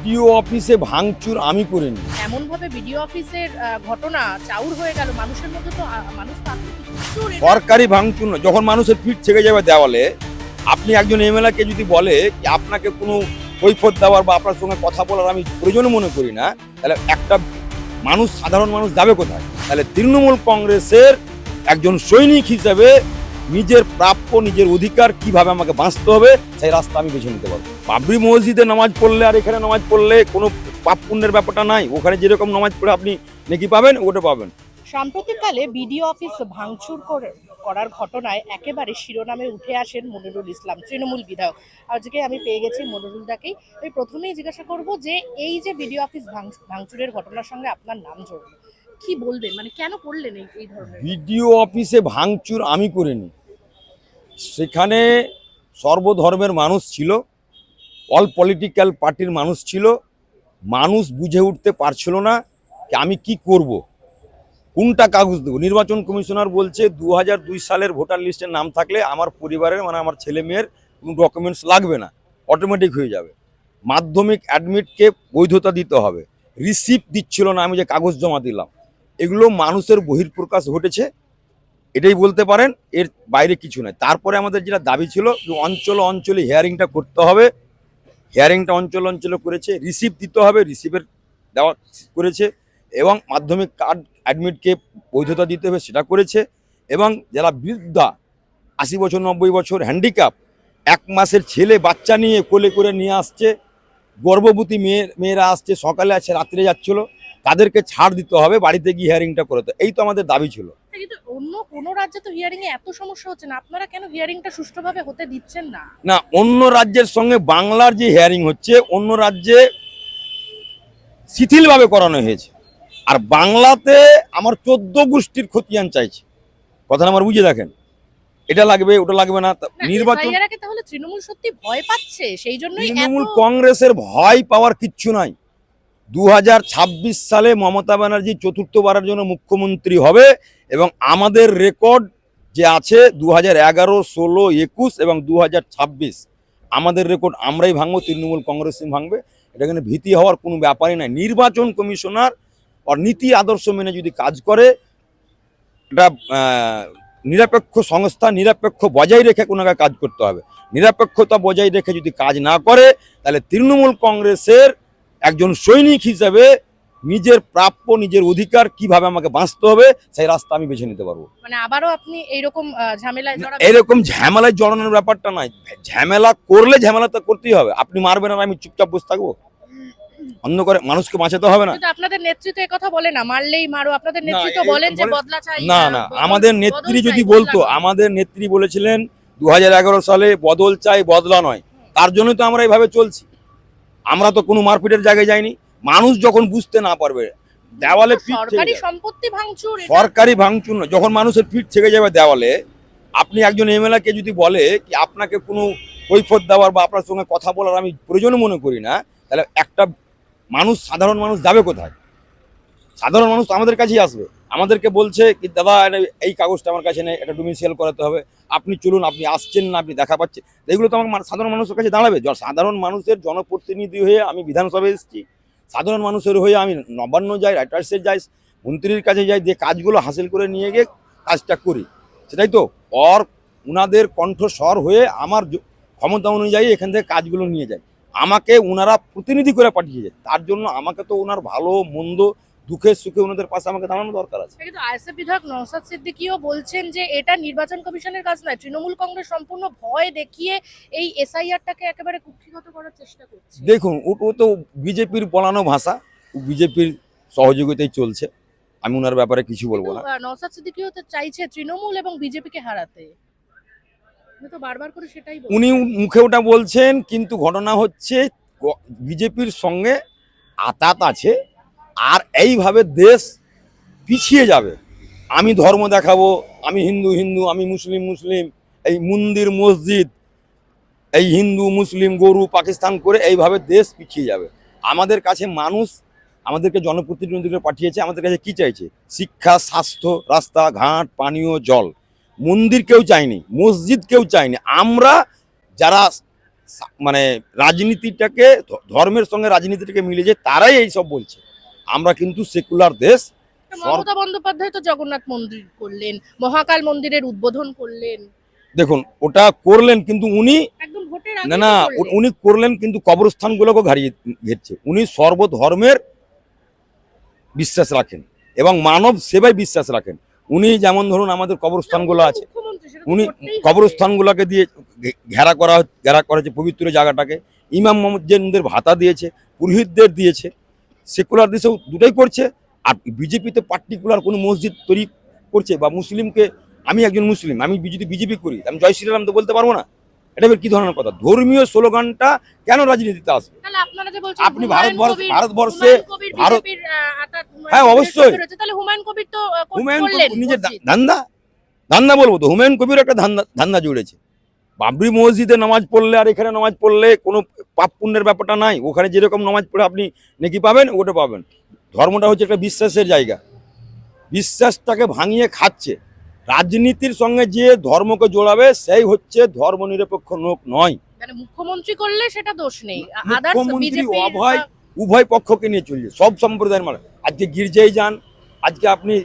BDO অফিসে ভাঙচুর আমি করিনি। এমন ভাবে বিডিও অফিসের ঘটনা চাউর হয়ে গেল, মানুষের মধ্যে তো মানুষ তো প্রচুর সরকারি ভাঙচুর না, যখন মানুষের পিঠ থেকে যাবে দেওয়ালে, আপনি একজন এমএলএ কে যদি বলে কি আপনাকে কোনো কৈফিয়ত দেওয়ার বা আপনার সঙ্গে কথা বলার আমি প্রয়োজন মনে করি না, তাহলে একটা মানুষ, সাধারণ মানুষ যাবে কোথায়? তাহলে তৃণমূল কংগ্রেসের একজন সৈনিক হিসেবে নিজের প্রাপ্য, নিজের অধিকার কিভাবে আমাকে বাঁচতে হবে সেই রাস্তা আমি বেছে নিতে পারবো। বাবরি মসজিদে নামাজ পড়লে আর এখানে নামাজ পড়লে কোনো পাপ পুণ্যের ব্যাপারটা নাই। ওখানে যেরকম নামাজ পড়ে আপনি নেকি পাবেন, ওটা পাবেন। সাম্প্রতিককালে বিডিও অফিস ভাঙচুর করার ঘটনায় একেবারে শিরোনামে উঠে আসেন মনিরুল ইসলাম, তৃণমূল বিধায়ক। আজকে আমি পেয়ে গেছি মনিরুলদাকেই। আমি প্রথমেই জিজ্ঞাসা করব যে এই যে বিডিও অফিস ভাঙচুরের ঘটনার সঙ্গে আপনার নাম জড়িত, কি বলবেন, মানে কেন করলেন এই ধরনের? বিডিও অফিসে ভাঙচুর আমি করিনি। সেখানে সর্বধর্মের মানুষ ছিল, অল পলিটিক্যাল পার্টির মানুষ ছিল। মানুষ বুঝে উঠতে পারছিল না যে আমি কি করব, কোনটা কাগজ দেবো। নির্বাচন কমিশনার বলছে 2002 সালের ভোটার লিস্টের নাম থাকলে আমার পরিবারের, মানে আমার ছেলে মেয়ের কোনো ডকুমেন্টস লাগবে না, অটোমেটিক হয়ে যাবে। মাধ্যমিক অ্যাডমিটকে বৈধতা দিতে হবে, রিসিপ্ট দিচ্ছিল না আমি যে কাগজ জমা দিলাম। এগুলো মানুষের বহিঃপ্রকাশ ঘটেছে, এটাই বলতে পারেন, এর বাইরে কিছু নয়। তারপরে আমাদের যেটা দাবি ছিল যে অঞ্চলে হিয়ারিংটা করতে হবে, হিয়ারিংটা অঞ্চলে করেছে, রিসিপ্ট দিতে হবে, রিসিপ্টের দেওয়া করেছে, এবং মাধ্যমিক কার্ড অ্যাডমিটকে বৈধতা দিতে হবে সেটা করেছে। এবং যারা বৃদ্ধা, 80 বছর 90 বছর, হ্যান্ডিক্যাপ, 1 মাসের ছেলে বাচ্চা নিয়ে কোলে করে নিয়ে আসছে, গর্ভবতী মেয়েরা আসছে, সকালে আছে রাত্রে যাচ্ছিল, তাদেরকে ছাড় দিতে হবে, বাড়িতে গিয়ে হিয়ারিংটা করতে। এই তো আমাদের দাবি ছিল। কিন্তু অন্য কোনো রাজ্যে তো হিয়ারিং এ এত সমস্যা হচ্ছে না, আপনারা কেন হিয়ারিংটা সুষ্ঠুভাবে হতে দিচ্ছেন না? না, অন্য রাজ্যের সঙ্গে বাংলার যে হিয়ারিং হচ্ছে, অন্য রাজ্যে শিথিলভাবে করানো হয়েছে, আর বাংলাতে আমার 14 গোষ্ঠীর খতিয়ান চাইছে। কথাটা আমার বুঝে দেখেন, এটা লাগবে ওটা লাগবে না। নির্বাচন, তাহলে তৃণমূল সত্যি ভয় পাচ্ছে, সেই জন্যই তৃণমূল কংগ্রেসের ভয় পাওয়ার কিচ্ছু নাই। 2026 সালে মমতা ব্যানার্জি চতুর্থবারের জন্য মুখ্যমন্ত্রী হবে, এবং আমাদের রেকর্ড যে আছে 2011, 16, 21 এবং 2026, আমাদের রেকর্ড আমরাই ভাঙবো, তৃণমূল কংগ্রেস ভাঙবে। এটা এখানে ভীতি হওয়ার কোনো ব্যাপারই নাই। নির্বাচন কমিশনার আর নীতি আদর্শ মেনে যদি কাজ করে, এটা নিরপেক্ষ সংস্থা, নিরপেক্ষ বজায় রেখে কোনো কাজ করতে হবে। নিরপেক্ষতা বজায় রেখে যদি কাজ না করে, তাহলে তৃণমূল কংগ্রেসের একজন সৈনিক হিসেবে নিজের প্রাপ্য, নিজের অধিকার কিভাবে আমাকে বাঁচতে হবে সেই রাস্তা আমি বেছে নিতে পারবো। মানে আবারও আপনি এইরকম ঝামেলায় জড়াবেন? এরকম ঝামেলায় জড়ানোর ব্যাপারটা নাই। ঝামেলা করলে ঝামেলা তো করতেই হবে। আপনি মারবেন আর আমি চুপচাপ বসে থাকবো? অন্য করে মানুষকে বাঁচাতে হবে না? কিন্তু আপনাদের নেতৃত্ব একথা বলে না, মারলেই মারো। আপনাদের নেতৃত্ব বলেন যে বদলা চাই। না না, আমাদের নেত্রী যদি বলতো, আমাদের নেত্রী বলেছিলেন 2011 সালে বদল চাই, বদলা নয়। তার জন্য তো আমরা এইভাবে চলছি। আমরা তো কোনো মারপিটের জায়গায় যাইনি। মানুষ যখন বুঝতে না পারবে, দেওয়ালে সরকারি সম্পত্তি ভাঙচুর, সরকারি ভাঙচুর না, যখন মানুষের পিঠ থেকে যাবে দেওয়ালে, আপনি একজন এমএলএ কে যদি বলে কি আপনাকে কোনো কৈফিয়ত দেওয়ার বা আপনার সঙ্গে কথা বলার আমি প্রয়োজন মনে করি না, তাহলে একটা মানুষ, সাধারণ মানুষ যাবে কোথায়? সাধারণ মানুষ তো আমাদের কাছেই আসবে। আমাদেরকে বলছে কি দাদা এই কাগজটা আমার কাছে নেই, এটা ডোমিসাইল করাতে হবে, আপনি চলুন, আপনি আসছেন না, আপনি দেখা পাচ্ছেন। এগুলো তো আমার সাধারণ মানুষের কাছে দাঁড়াবে। সাধারণ মানুষের জনপ্রতিনিধি হয়ে আমি বিধানসভায় এসেছি, সাধারণ মানুষের হয়ে আমি নবান্ন যাই, রাইটার্সের যাই, মন্ত্রীর কাছে যাই, যে কাজগুলো হাসিল করে নিয়ে গিয়ে কাজটা করি, সেটাই তো। উনাদের কণ্ঠস্বর হয়ে আমার ক্ষমতা অনুযায়ী এখান থেকে কাজগুলো নিয়ে যায়। আমাকে উনারা প্রতিনিধি করে পাঠিয়ে যায়, তার জন্য আমাকে তো ওনার ভালো মন্দ, দুঃখের সুখে ওনাদের পাশে আমাকে দাঁড়ানো দরকার আছে। কিন্তু আইএসএফ বিধায়ক নওশাদ সিদ্দিকীও বলছেন যে এটা নির্বাচন কমিশনের কাজ নয়, তৃণমূল কংগ্রেস সম্পূর্ণ ভয় দেখিয়ে এই এসআইআরটাকে একেবারে কুক্ষিগত করার চেষ্টা করছে। দেখুন, ও তো বিজেপির বলানো ভাষা, বিজেপির সহযোগিতায় চলছে, আমি ওনার ব্যাপারে কিছু বলবো না। নওশাদ সিদ্দিকীও তো চাইছে তৃণমূল এবং বিজেপিকে হারাতে, উনি তো বারবার করে সেটাই বলছেন। উনি মুখে ওটা বলছেন, কিন্তু ঘটনা হচ্ছে বিজেপির সঙ্গে আতাত আছে, আর এইভাবে দেশ পিছিয়ে যাবে। আমি ধর্ম দেখাবো, আমি হিন্দু হিন্দু, আমি মুসলিম মুসলিম, এই মন্দির মসজিদ, এই হিন্দু মুসলিম গরু পাকিস্তান করে এইভাবে দেশ পিছিয়ে যাবে। আমাদের কাছে মানুষ আমাদেরকে জনপ্রতিনিধিকে পাঠিয়েছে, আমাদের কাছে কি চাইছে? শিক্ষা, স্বাস্থ্য, রাস্তাঘাট, পানীয় জল। মন্দির কেউ চায়নি, মসজিদ কেউ চায়নি। আমরা যারা মানে রাজনীতিটাকে ধর্মের সঙ্গে রাজনীতিটাকে মিলে যে তারাই এই সব বলছে। আমরা কিন্তু সেকুলার দেশ। মমতা বন্দ্যোপাধ্যায় তো জগন্নাথ মন্দির করলেন, মহাকাল মন্দিরের উদ্বোধন করলেন। দেখুন ওটা করলেন, কিন্তু উনি একদম ভোটের না আগে না করলেন। উনি করলেন কিন্তু কবরস্থানগুলোকে ঘেরছে। উনি সর্বধর্মের বিশ্বাস রাখেন এবং মানব সেবায় বিশ্বাস রাখেন। উনি যেমন ধরুন আমাদের কবরস্থানগুলো আছে, মুখ্যমন্ত্রী, সেটা তো উনি করতেই হবে। কবরস্থানগুলোকে দিয়ে ঘেরা করেছে পবিত্র জায়গাটাকে। ইমাম মোয়াজ্জেমদের ভাতা দিয়েছে, পুরোহিতদের দিয়েছে। সেকুলার দেশেও দুটোই করছে। আর বিজেপিতে পার্টিকুলার কোনো মসজিদ তৈরি করছে বা মুসলিমকে, আমি একজন মুসলিম, আমি যদি বিজেপি করি আমি জয় শ্রীরাম তো বলতে পারবো না। এটা কি ধরনের কথা? ধর্মীয় স্লোগানটা কেন রাজনীতিতে আসবে? তাহলে আপনারা যে বলছেন আপনি হুমায়ুন কবির- ভারতবর্ষে হুমায়ুন কবির ভারত বিজেপির, হ্যাঁ, অবশ্যই। রয়েছে, তাহলে হুমায়ুন কবির তো হুমায়ুন করলেন কবির নিজের মসজিদ। ধান্দা বলবো তো, হুমায়ুন কবির একটা ধান্দা জুড়েছে। বাবরি মসজিদে নামাজ পড়লে আর এখানে নামাজ পড়লে কোনো পাপ পুণ্যের ব্যাপারটা নাই। ওখানে যেরকম নামাজ পড়ে আপনি নেকি পাবেন, ওটা পাবেন। ধর্মটা হচ্ছে একটা বিশ্বাসের জায়গা। বিশ্বাসটাকে ভাঙিয়ে খাচ্ছে। রাজনীতির সঙ্গে যে ধর্মকে জোড়াবে সেই হচ্ছে ধর্মনিরপেক্ষ লোক নয়। মানে মুখ্যমন্ত্রী করলে সেটা দোষ নেই, আদার্স মুখ্যমন্ত্রী বিজেপি উভয় পক্ষকে নিয়ে চলছে, সব সম্প্রদায়ের মানুষ। আজকে গির্জায় যান, আজকে আপনি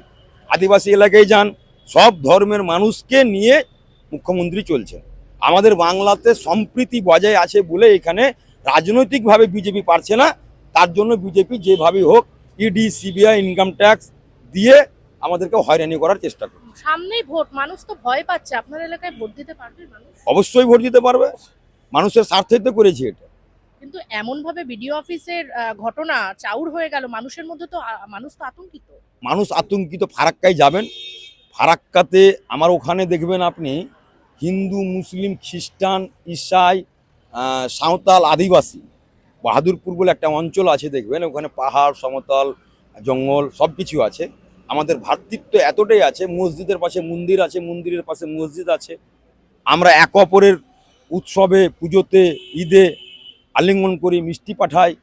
আদিবাসী এলাকায় যান, সব ধর্মের মানুষকে নিয়ে মুখ্যমন্ত্রী চলছে। আমাদের বাংলাতে সম্প্রীতি বজায় আছে বলে এখানে রাজনৈতিকভাবে বিজেপি পারছে না। তার জন্য বিজেপি যেভাবে হোক ইডি সিবিআই ইনকাম ট্যাক্স দিয়ে আমাদেরকে হয়রানি করার চেষ্টা করে। সামনেই ভোট, মানুষ তো ভয় পাচ্ছে। আপনার এলাকায় ভোট দিতে পারবে মানুষ? অবশ্যই ভোট দিতে পারবে, মানুষের স্বার্থেই তো করেছি এটা। কিন্তু এমন ভাবে বিডিও অফিসের ঘটনা চাউর হয়ে গেল, মানুষের মধ্যে তো মানুষ তো আতঙ্কিত। মানুষ আতঙ্কিত। ফারাক্কায় যাবেন, ফারাক্কাতে আমার ওখানে দেখবেন আপনি হিন্দু মুসলিম খ্রিস্টান ঈসাই সাঁওতাল আদিবাসী, বাহাদুরপুর বলে একটা অঞ্চল আছে দেখবেন, ওখানে পাহাড় সমতল জঙ্গল সব কিছু আছে। আমাদের ভ্রাতৃত্ব এতটাই আছে, মসজিদের পাশে মন্দির আছে, মন্দিরের পাশে মসজিদ আছে। আমরা এক অপরের উৎসবে পুজোতে ঈদে আলিঙ্গন করি, মিষ্টি পাঠাই,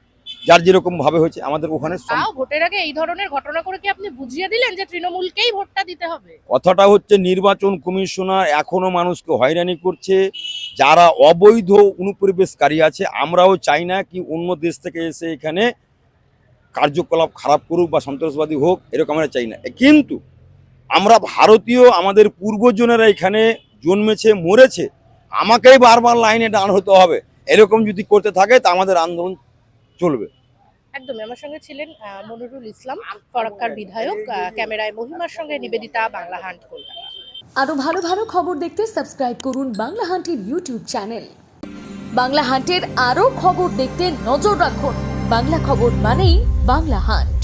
যার যেরকম ভাবে হয়েছে আমাদের ওখানে। তাও ভোটের আগে এই ধরনের ঘটনা করে কি আপনি বুঝিয়ে দিলেন যে তৃণমূলকেই ভোটটা দিতে হবে? কথাটা হচ্ছে নির্বাচন কমিশনার এখনো মানুষকে হয়রানি করছে। যারা অবৈধ অনুপ্রবেশকারী আছে, আমরাও চাই না কি অন্য দেশ থেকে এসে এখানে কার্যকলাপ খারাপ করুক বা সন্ত্রাসবাদী হোক, এরকম আমরা চাই না। কিন্তু আমরা ভারতীয়, আমাদের পূর্বজনেরা এখানে জন্মেছে মরেছে, আমাকেই বারবার লাইনে দাঁড় হতে হবে, এরকম যদি করতে থাকে তা আমাদের আন্দোলন চলবে। একদমই। আমার সঙ্গে ছিলেন মনিরুল ইসলাম, ফরাক্কার বিধায়ক। ক্যামেরায় মহিমার সঙ্গে নিবেদিতা, বাংলা হান্ট, কলকাতা। আরো ভালো ভালো খবর দেখতে সাবস্ক্রাইব করুন বাংলা হান্টের ইউটিউব চ্যানেল। বাংলা হান্টের আরো খবর দেখতে নজর রাখুন। বাংলা খবর মানেই বাংলা হান্ট।